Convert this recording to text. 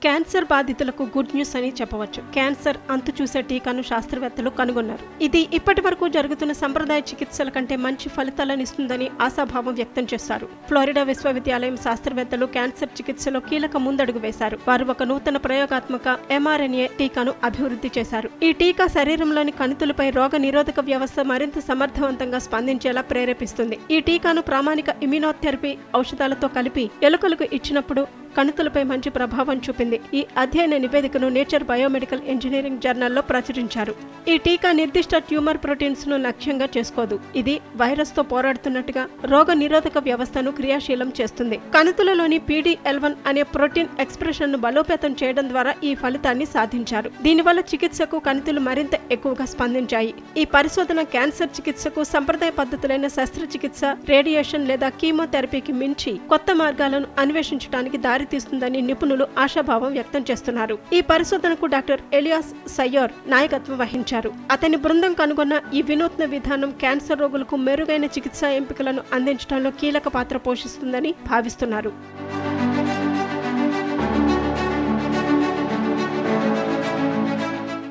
Cancer బాధితులకు good news అని చెప్పవచ్చు. క్యాన్సర్ అంతు చూసే టీకాను శాస్త్రవేత్తలు కనుగొన్నారు. ఇది ఇప్పటి వరకు జరుగుతున్న సంప్రదాయ చికిత్సల కంటే మంచి ఫలితాలను ఇస్తుందని ఆశాభావం వ్యక్తం చేశారు. ఫ్లోరిడా విశ్వవిద్యాలయం శాస్త్రవేత్తలు క్యాన్సర్ చికిత్సలో కీలక ముందడుగు వేశారు. వారు ఒక నూతన ప్రయోగాత్మక mRNA టీకాను అభివృద్ధి చేశారు. ఈ టీకా శరీరంలోని కణితులపై రోగ నిరోధక వ్యవస్థ మరింత సమర్థవంతంగా స్పందించేలా ప్రేరేపిస్తుంది. ఈ టీకాను ప్రామాణిక ఇమ్యునోథెరపీ ఔషధాలతో కలిపి ఎలుకలకు ఇచ్చినప్పుడు కణితులపై మంచి ప్రభావం చూపింది. ఈ అధ్యయన నివేదికను నేచర్ బయోమెడికల్ ఇంజనీరింగ్ జర్నల్లో ప్రచురించారు. ఈ టీకా నిర్దిష్ట ట్యూమర్ ప్రోటీన్స్ ను లక్ష్యంగా చేసుకోదు. ఇది వైరస్ తో పోరాడుతున్నట్టుగా రోగ నిరోధక వ్యవస్థను క్రియాశీలం చేస్తుంది. కణితులలోని PD-L1 అనే ప్రోటీన్ ఎక్స్ప్రెషన్ ను బలోపేతం చేయడం ద్వారా ఈ ఫలితాన్ని సాధించారు. దీనివల్ల చికిత్సకు కణితులు మరింత ఎక్కువగా స్పందించాయి. ఈ పరిశోధన క్యాన్సర్ చికిత్సకు సంప్రదాయ పద్ధతులైన శస్త్రచికిత్స, రేడియేషన్ లేదా కీమోథెరపీకి మించి కొత్త మార్గాలను అన్వేషించడానికి దారితీస్తుందని నిపుణులు ఆశాభావం వ్యక్తం చేస్తున్నారు. ఈ పరిశోధనకు డాక్టర్ ఎలియాస్ సయ్యోర్ నాయకత్వం వహించారు. అతని బృందం కనుగొన్న ఈ వినూత్న విధానం క్యాన్సర్ రోగులకు మెరుగైన చికిత్సా ఎంపికలను అందించడంలో కీలక పాత్ర పోషిస్తుందని భావిస్తున్నారు.